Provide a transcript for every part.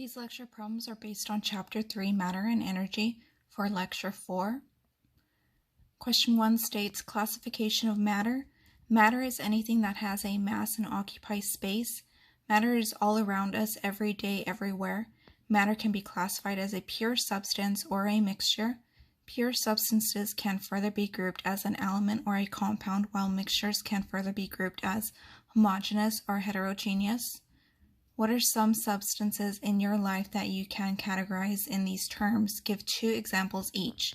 These lecture problems are based on Chapter 3, Matter and Energy, for Lecture 4. Question 1 states, classification of matter. Matter is anything that has a mass and occupies space. Matter is all around us, every day, everywhere. Matter can be classified as a pure substance or a mixture. Pure substances can further be grouped as an element or a compound, while mixtures can further be grouped as homogeneous or heterogeneous. What are some substances in your life that you can categorize in these terms? Give 2 examples each.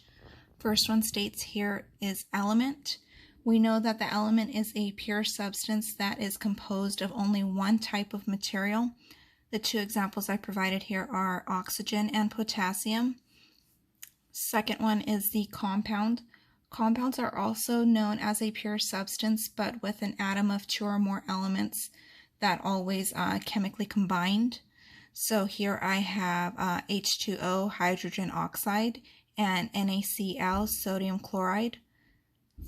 First one states here is element. We know that the element is a pure substance that is composed of only one type of material. The 2 examples I provided here are oxygen and potassium. Second one is the compound. Compounds are also known as a pure substance, but with an atom of 2 or more elements that always chemically combined. So here I have H2O, hydrogen oxide, and NaCl, sodium chloride.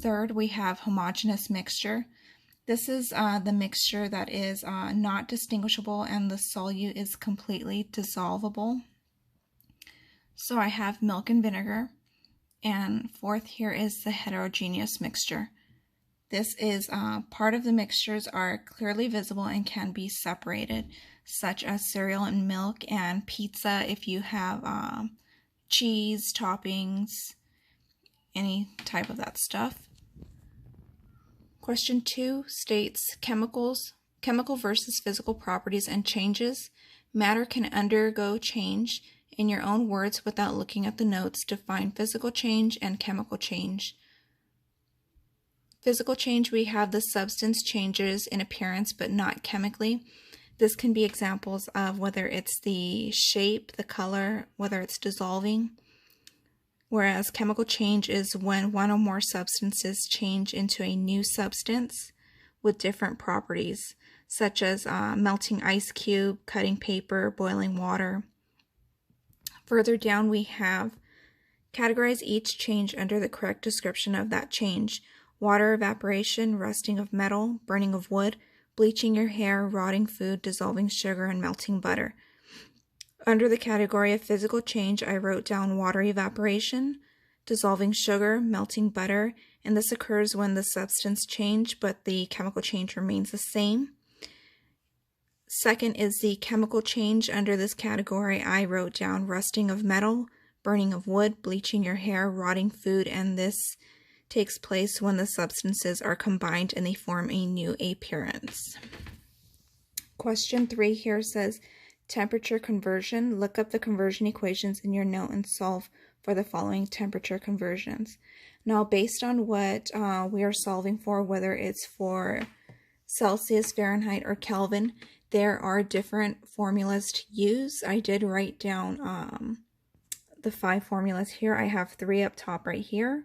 Third, we have homogeneous mixture. This is the mixture that is not distinguishable and the solute is completely dissolvable. So I have milk and vinegar. And fourth here is the heterogeneous mixture. This is part of the mixtures are clearly visible and can be separated, such as cereal and milk, and pizza if you have cheese, toppings, any type of that stuff. Question 2 states chemical versus physical properties and changes. Matter can undergo change. In your own words, without looking at the notes, define physical change and chemical change. Physical change, we have the substance changes in appearance but not chemically. This can be examples of whether it's the shape, the color, whether it's dissolving. Whereas chemical change is when one or more substances change into a new substance with different properties, such as melting ice cube, cutting paper, boiling water. Further down we have categorize each change under the correct description of that change. Water evaporation, rusting of metal, burning of wood, bleaching your hair, rotting food, dissolving sugar, and melting butter. Under the category of physical change, I wrote down water evaporation, dissolving sugar, melting butter, and this occurs when the substance change but the chemical change remains the same. Second is the chemical change. Under this category, I wrote down rusting of metal, burning of wood, bleaching your hair, rotting food, and this takes place when the substances are combined and they form a new appearance. Question 3 here says temperature conversion. Look up the conversion equations in your note and solve for the following temperature conversions. Now, based on what we are solving for, whether it's for Celsius, Fahrenheit, or Kelvin, there are different formulas to use. I did write down the 5 formulas here. I have 3 up top right here,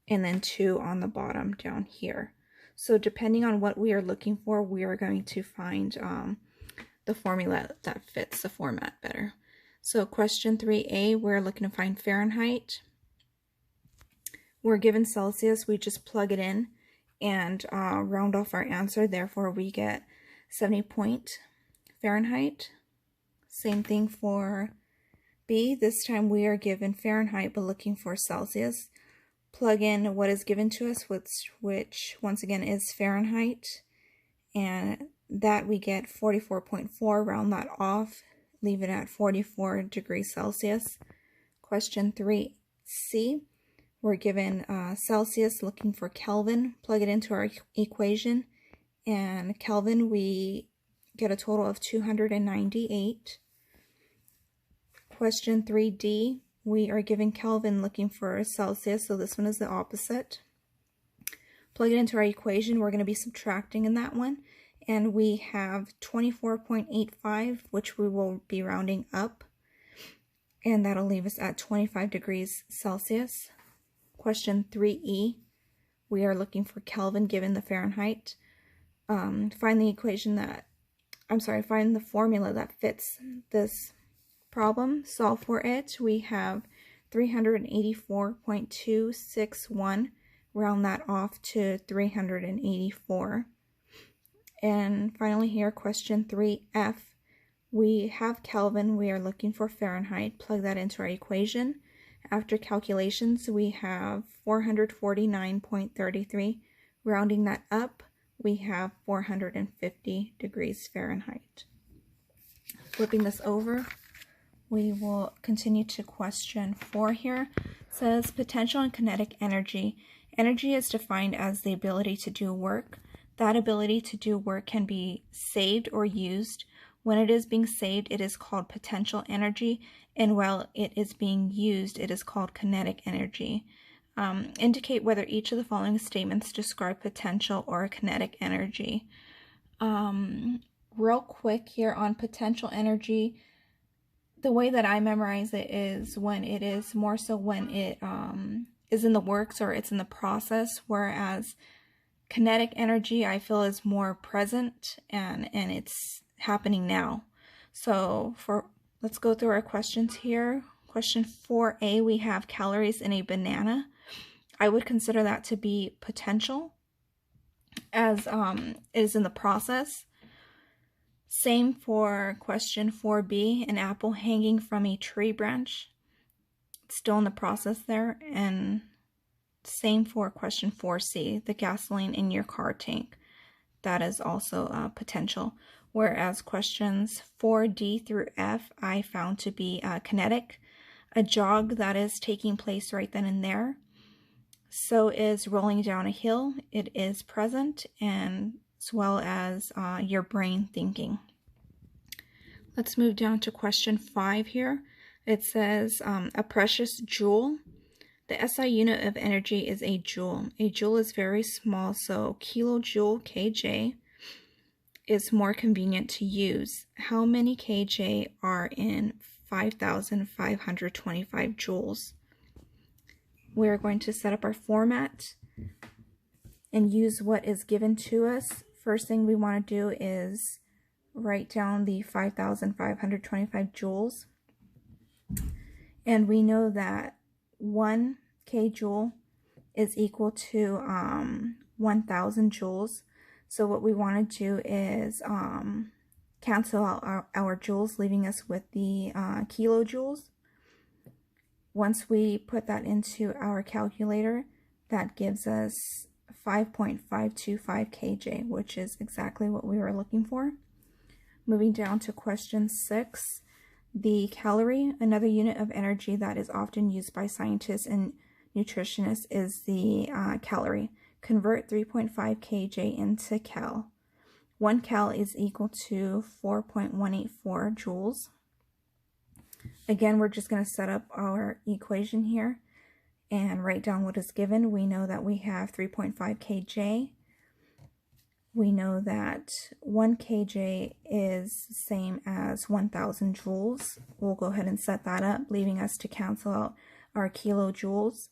and then 2 on the bottom down here. So depending on what we are looking for, we are going to find the formula that fits the format better. So question 3a, we're looking to find Fahrenheit. We're given Celsius, we just plug it in and round off our answer. Therefore, we get 70 point Fahrenheit. Same thing for B. This time we are given Fahrenheit but looking for Celsius. Plug in what is given to us, which once again is Fahrenheit, and that we get 44.4, round that off, leave it at 44 degrees Celsius. Question 3c, we're given Celsius, looking for Kelvin, plug it into our equation, and Kelvin we get a total of 298. Question 3d, we are given Kelvin, looking for Celsius, so this one is the opposite. Plug it into our equation, we're going to be subtracting in that one, and we have 24.85, which we will be rounding up, and that'll leave us at 25 degrees Celsius. Question 3e, we are looking for Kelvin given the Fahrenheit. Find the formula that fits this problem, solve for it. We have 384.261, round that off to 384. And finally here, question 3F, We have Kelvin, we are looking for Fahrenheit, plug that into our equation. After calculations, we have 449.33. Rounding that up, we have 450 degrees Fahrenheit. Flipping this over, we will continue to question 4 here. It says potential and kinetic energy. Energy is defined as the ability to do work. That ability to do work can be saved or used. When it is being saved, it is called potential energy, and while it is being used, it is called kinetic energy. Indicate whether each of the following statements describe potential or kinetic energy. Real quick here on potential energy, the way that I memorize it is when it is more so when it is in the works or it's in the process, whereas kinetic energy I feel is more present and it's happening now. So let's go through our questions here. Question 4A, we have calories in a banana. I would consider that to be potential, as it is in the process. Same for question 4B, an apple hanging from a tree branch. It's still in the process there. And same for question 4C, the gasoline in your car tank. That is also potential. Whereas questions 4D through F I found to be kinetic. A jog that is taking place right then and there. So is rolling down a hill. It is present, and as well as your brain thinking. Let's move down to question 5 here. It says a precious joule. The SI unit of energy is a joule. A joule is very small, so kilojoule, kJ, is more convenient to use. How many kJ are in 5,525 joules? We're going to set up our format and use what is given to us. First thing we want to do is write down the 5,525 joules. And we know that 1 kJ is equal to 1,000 joules. So what we want to do is cancel out our joules, leaving us with the kilojoules. Once we put that into our calculator, that gives us 5.525 kJ, which is exactly what we were looking for. Moving down to question 6, the calorie, another unit of energy that is often used by scientists and nutritionists, is the calorie. Convert 3.5 kJ into cal. 1 cal is equal to 4.184 joules. Again, we're just going to set up our equation here and write down what is given. We know that we have 3.5 kJ. We know that 1 kJ is the same as 1,000 joules. We'll go ahead and set that up, leaving us to cancel out our kilojoules.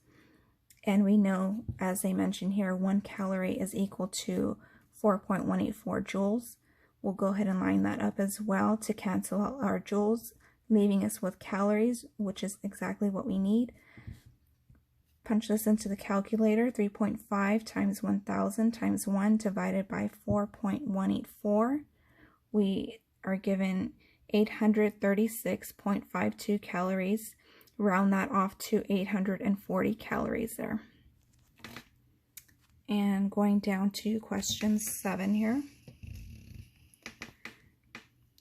And we know, as they mentioned here, 1 calorie is equal to 4.184 joules. We'll go ahead and line that up as well to cancel out our joules, leaving us with calories, which is exactly what we need. Punch this into the calculator. 3.5 times 1,000 times 1 divided by 4.184. We are given 836.52 calories. Round that off to 840 calories there. And going down to question 7 here.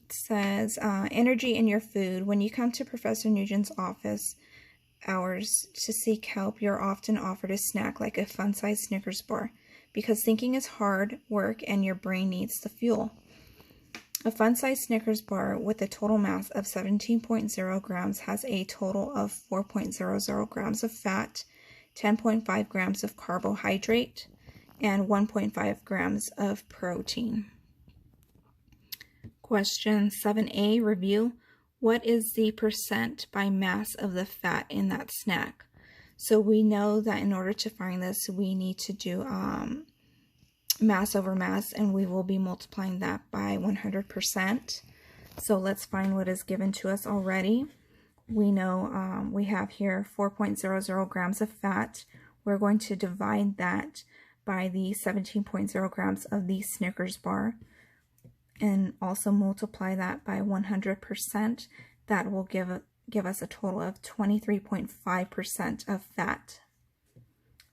It says, energy in your food. When you come to Professor Nugent's office hours to seek help, you're often offered a snack like a fun-sized Snickers bar, because thinking is hard work and your brain needs the fuel. A fun-sized Snickers bar with a total mass of 17.0 grams has a total of 4.00 grams of fat, 10.5 grams of carbohydrate, and 1.5 grams of protein. Question 7A, review. What is the percent by mass of the fat in that snack? So we know that in order to find this, we need to do mass over mass, and we will be multiplying that by 100%. So let's find what is given to us already. We know we have here 4.00 grams of fat. We're going to divide that by the 17.0 grams of the Snickers bar. and also multiply that by 100%. That will give us a total of 23.5% of fat.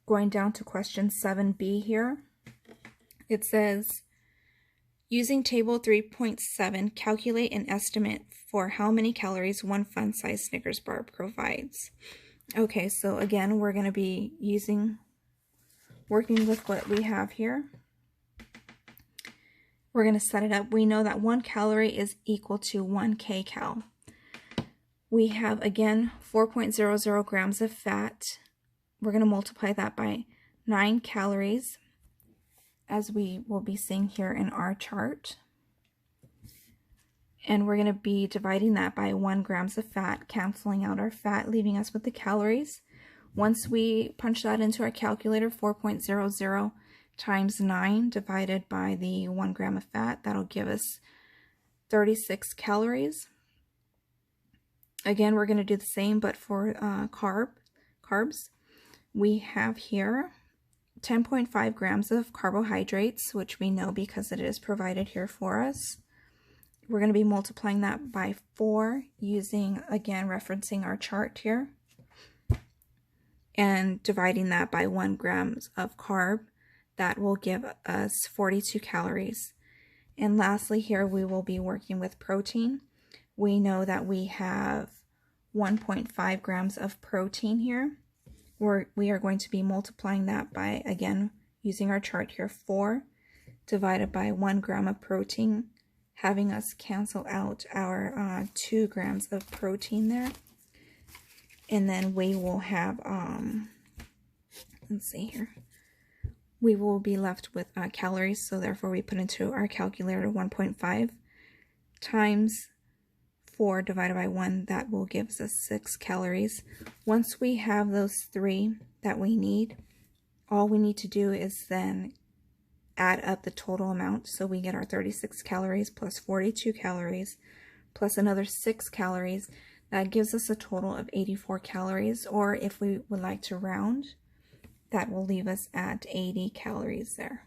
Going down to question 7b here, it says, using table 3.7, calculate an estimate for how many calories one fun-sized Snickers bar provides. Okay, so again, we're going to be working with what we have here. We're going to set it up. We know that 1 calorie is equal to 1 kcal. We have, again, 4.00 grams of fat. We're going to multiply that by 9 calories, as we will be seeing here in our chart. And we're going to be dividing that by 1 grams of fat, canceling out our fat, leaving us with the calories. Once we punch that into our calculator, 4.00 times 9 divided by the 1 gram of fat, that'll give us 36 calories. Again, we're going to do the same, but for carbs. We have here 10.5 grams of carbohydrates, which we know because it is provided here for us. We're going to be multiplying that by 4 using, again, referencing our chart here, and dividing that by 1 gram of carb. That will give us 42 calories. And lastly here, we will be working with protein. We know that we have 1.5 grams of protein here. We are going to be multiplying that by, again, using our chart here, 4 divided by 1 gram of protein, having us cancel out our 2 grams of protein there. And then we will have, let's see here, we will be left with calories, so therefore we put into our calculator 1.5 times 4 divided by 1, that will give us 6 calories. Once we have those 3 that we need, all we need to do is then add up the total amount. So we get our 36 calories plus 42 calories plus another 6 calories. That gives us a total of 84 calories, or if we would like to round, that will leave us at 80 calories there.